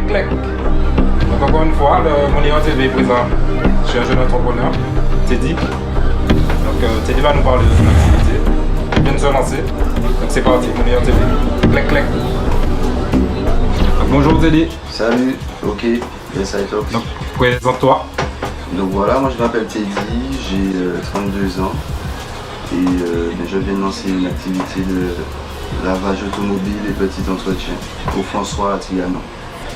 Clec. Donc encore une fois, le Monitor TV est présent chez un jeune entrepreneur, Teddy. Donc Teddy va nous parler de son activité. Il vient de se lancer. Donc c'est parti, Monitor TV. Clec, clec. Donc, bonjour Teddy. Salut, ok, yes I talk. Donc présente-toi. Donc voilà, moi je m'appelle Teddy, j'ai 32 ans et je viens de lancer une activité de lavage automobile et petit entretien au François à Trianon.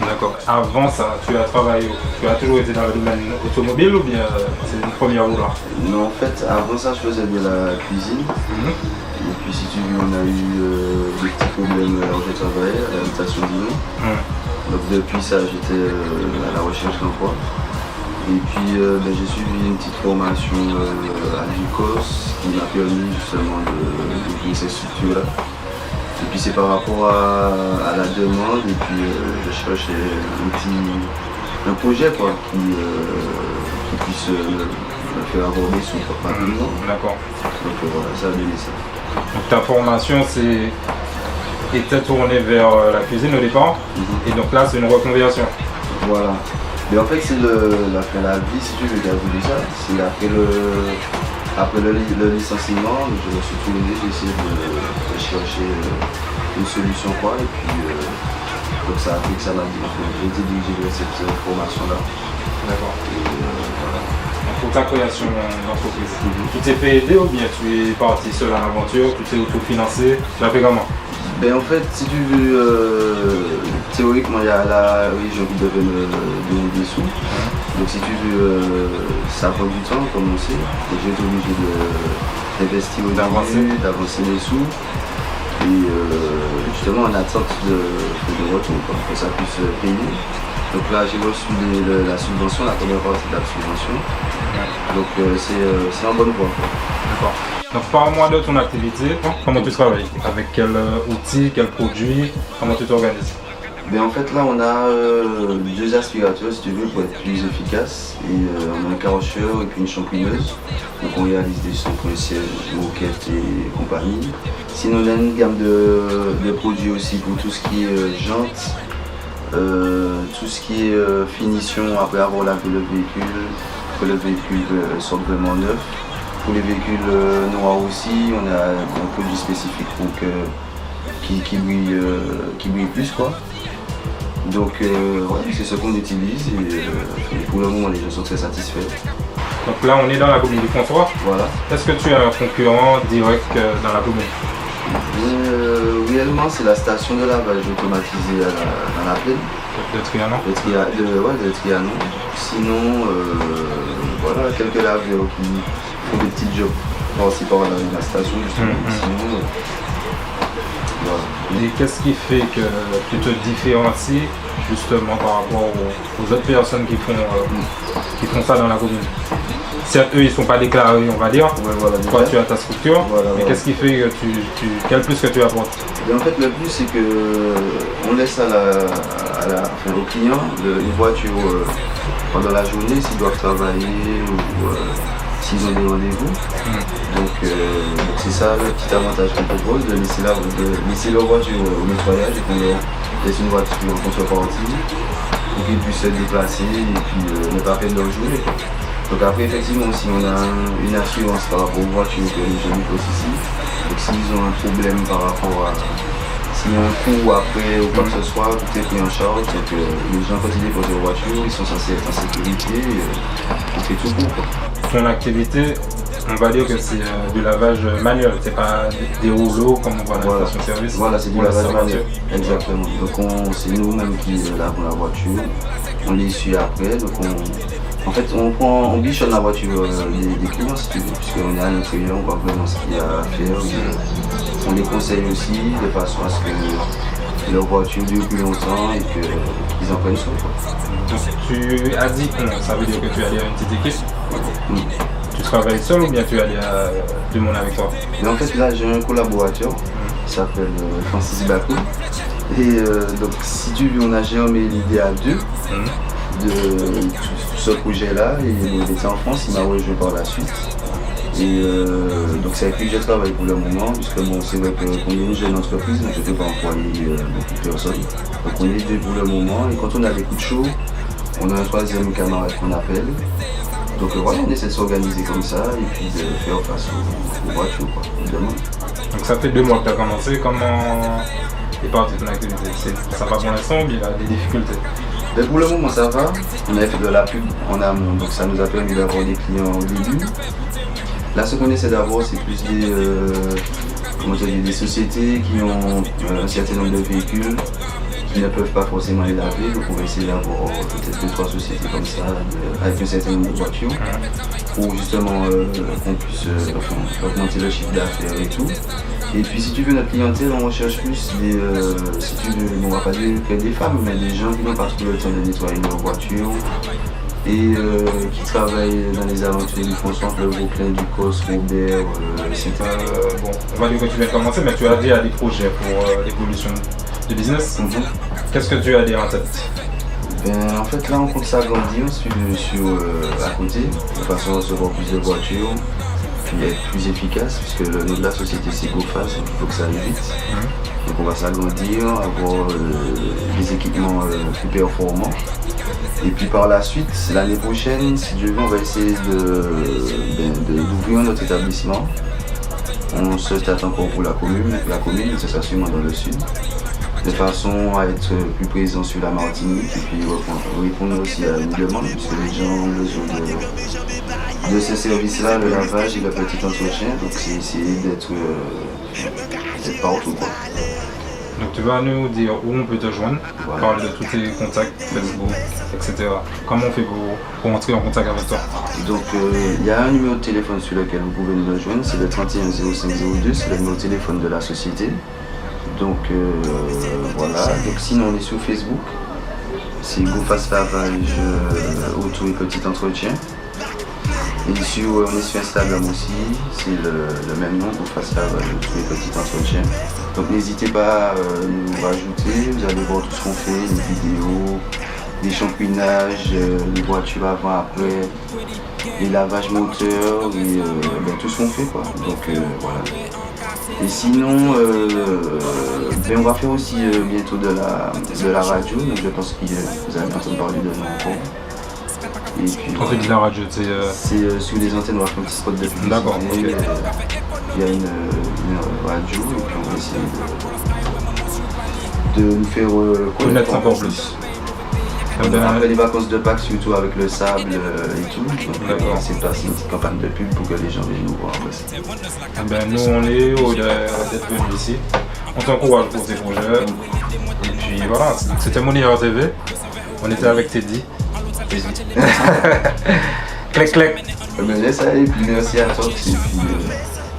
D'accord. Avant ça, tu as travaillé, tu as toujours été dans le domaine automobile ou bien c'est une première roue là? Non, en fait, avant ça, je faisais de la cuisine. Et puis, si tu veux, on a eu des petits problèmes là où j'ai travaillé, à l'habitation d'Inon. Donc, depuis ça, j'étais à la recherche d'emploi. Et puis, j'ai suivi une petite formation à l'UCOS qui m'a permis justement d'ouvrir ces structures-là. Et puis c'est par rapport à la demande et puis je cherche un projet quoi, qui puisse me faire aborder son propre rapidement. D'accord. Donc voilà, ça a donné ça. Donc ta formation était tournée vers la cuisine au départ et donc là c'est une reconversion. Voilà. Mais en fait c'est la vie si tu veux qui a voulu ça. C'est après le licenciement, je me suis tourné, j'ai essayé de chercher une solution quoi, et puis donc ça a fait que ça m'a dit, j'ai été dirigé vers cette formation-là. D'accord. Voilà. Donc pour ta création d'entreprise, tu t'es fait aider ou bien tu es parti seul à l'aventure, tu t'es autofinancé, tu as fait comment? Ben en fait, si tu veux, théoriquement, il y a la région qui devait me donner des sous. Donc si tu veux, ça prend du temps, comme on sait. Donc j'ai été obligé d'investir au début, d'avancer les sous. Et justement en attente de retour, pour que ça puisse payer. Donc là j'ai reçu la subvention, la première partie de la subvention. Donc c'est en bonne voie. D'accord. Donc parle-moi de ton activité, comment tu travailles, avec quel outil, quel produit, comment tu t'organises? Ben en fait là on a deux aspirateurs si tu veux pour être plus efficace et on a un carrocheur et puis une champineuse. Donc on réalise des shampoings, sièges, moquettes et compagnie. Sinon on a une gamme de produits aussi pour tout ce qui est jantes, tout ce qui est finition après avoir lavé le véhicule, que le véhicule sorte vraiment neuf. Pour les véhicules noirs aussi, on a un produit spécifique pour qui brille plus quoi. Donc ouais, c'est ce qu'on utilise et pour le moment les gens sont très satisfaits. Donc là on est dans la commune du François. Voilà. Est-ce que tu as un concurrent direct dans la commune? Réellement c'est la station de lavage automatisée dans la plaine. De Trianon? De Trianon. Sinon voilà, quelques laveurs qui font des petits jobs par-ci par-là dans la station justement. Sinon, voilà. Et qu'est-ce qui fait que tu te différencies justement par rapport aux autres personnes qui font ça dans la commune? Certes, eux ils ne sont pas déclarés, on va dire. Ouais, voilà, toi tu as ta structure, mais voilà. qu'est-ce qui fait que quel plus que tu apportes? Et en fait le plus c'est que on laisse au client une voiture pendant la journée s'ils doivent travailler ou s'ils ont des rendez-vous. Donc c'est ça le petit avantage qu'on propose, de laisser leur voiture au nettoyage et qu'on leur laisse une voiture en contrepartie pour qu'ils puissent se déplacer et puis ne pas perdre leur journée. Donc après effectivement si on a une assurance par rapport aux voitures que les gens posent ici, donc s'ils ont un problème par rapport à s'il y a un coup après ou quoi que ce soit, tout est pris en charge. Donc les gens quand ils déposent leur voiture, ils sont censés être en sécurité, on fait tout pour quoi. Ton activité, on va dire que c'est du lavage manuel, c'est pas des rouleaux comme on voit dans la station-service. Voilà, c'est du lavage manuel, exactement. Donc c'est nous-mêmes qui lavons la voiture, on l'essuie après, donc en fait on bichonne la voiture des clients si tu veux, puisqu'on est à l'intérieur, on voit vraiment ce qu'il y a à faire. On les conseille aussi de façon à ce que leur voiture dure plus longtemps et qu'ils en prennent soin. Donc tu as dit ça veut dire que tu es allé à une petite équipe? Tu travailles seul ou bien tu es allé à du monde avec toi? Mais en fait là j'ai un collaborateur qui s'appelle Francis Bakou. Et donc si tu veux on a germé l'idée à deux de tout ce projet là et il était en France, il m'a rejoint par la suite. Et donc c'est avec lui que je travaille pour le moment, puisque bon, c'est vrai qu'on est une jeune entreprise, donc je ne peux pas employer beaucoup de personnes. Donc on est deux pour le moment, et quand on a des coups de chaud, on a un troisième camarade qu'on appelle. Donc voilà, on essaie de s'organiser comme ça et puis de faire face aux voitures, quoi, évidemment. Donc ça fait 2 mois que tu as commencé, comment est partie ton activité? Ça va pour l'instant ou il y a des difficultés? Mais pour le moment ça va, on avait fait de la pub en amont, donc ça nous a permis d'avoir des clients au début. Là ce qu'on essaie d'avoir c'est plus des sociétés qui ont un certain nombre de véhicules qui ne peuvent pas forcément les laver, donc on va essayer d'avoir peut-être 2-3 sociétés comme ça avec un certain nombre de voitures pour justement qu'on puisse augmenter le chiffre d'affaires et tout. Et puis si tu veux notre clientèle, on recherche plus si tu veux, on va pas dire que des femmes, mais des gens qui n'ont pas trop le temps de nettoyer leur voiture et qui travaillent dans les aventures du François, le Brooklyn, du Cos, Robert, etc. Bon, on va dire que tu viens de commencer, mais tu as déjà des projets pour l'évolution du business. Qu'est-ce que tu as déjà en tête? Ben, en fait là on compte s'agrandir sur à côté, de façon à recevoir plus de voitures, puis être plus efficace, puisque le nom de la société c'est GoFast, donc il faut que ça aille vite. Donc on va s'agrandir, avoir des équipements plus performants. Et puis par la suite, l'année prochaine, si Dieu veut, on va essayer d'ouvrir notre établissement. On se tâte encore pour la commune, ce sera sûrement dans le sud, de façon à être plus présent sur la Martinique et puis répondre aussi à une demande, puisque les gens ont besoin de ce service-là, le lavage et le petit entretien, donc c'est essayer d'être partout, quoi. Donc tu vas nous dire où on peut te joindre, voilà. Parler de tous tes contacts, Facebook, etc. Comment on fait pour entrer en contact avec toi? Donc il y a un numéro de téléphone sur lequel vous pouvez nous rejoindre, c'est le 31 0502, c'est le numéro de téléphone de la société. Donc voilà, donc sinon on est sur Facebook, c'est GoFast Lavage Auto et Petit Entretien. Et on est sur Instagram aussi, c'est le même nom, GoFast Lavage Auto et Petit Entretien. Donc n'hésitez pas à nous rajouter, vous allez voir tout ce qu'on fait, les vidéos, les shampouinages, les voitures avant, après, les lavages moteurs, et tout ce qu'on fait, quoi. Donc voilà. Et sinon, on va faire aussi bientôt de la radio, donc je pense que vous allez entendre parler de nous encore. Et puis, quand tu dis la radio, c'est sur les antennes, on va faire un petit spot de publicité. D'accord, okay. Il y a une radio, et puis on va essayer de nous faire connaître encore plus. Après les vacances de Pâques, surtout avec le sable et tout, donc on essaie de passer une petite campagne de pub pour que les gens viennent nous voir. Nous on est heureux d'être venus ici, on t'encourage pour tes projets, et puis voilà, c'était Monitor TV, on était avec Teddy. Clec clec. Et puis merci à toi, et puis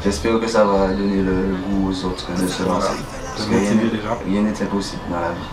j'espère que ça va donner le goût aux autres de se lancer. Parce que rien n'est impossible dans la vie.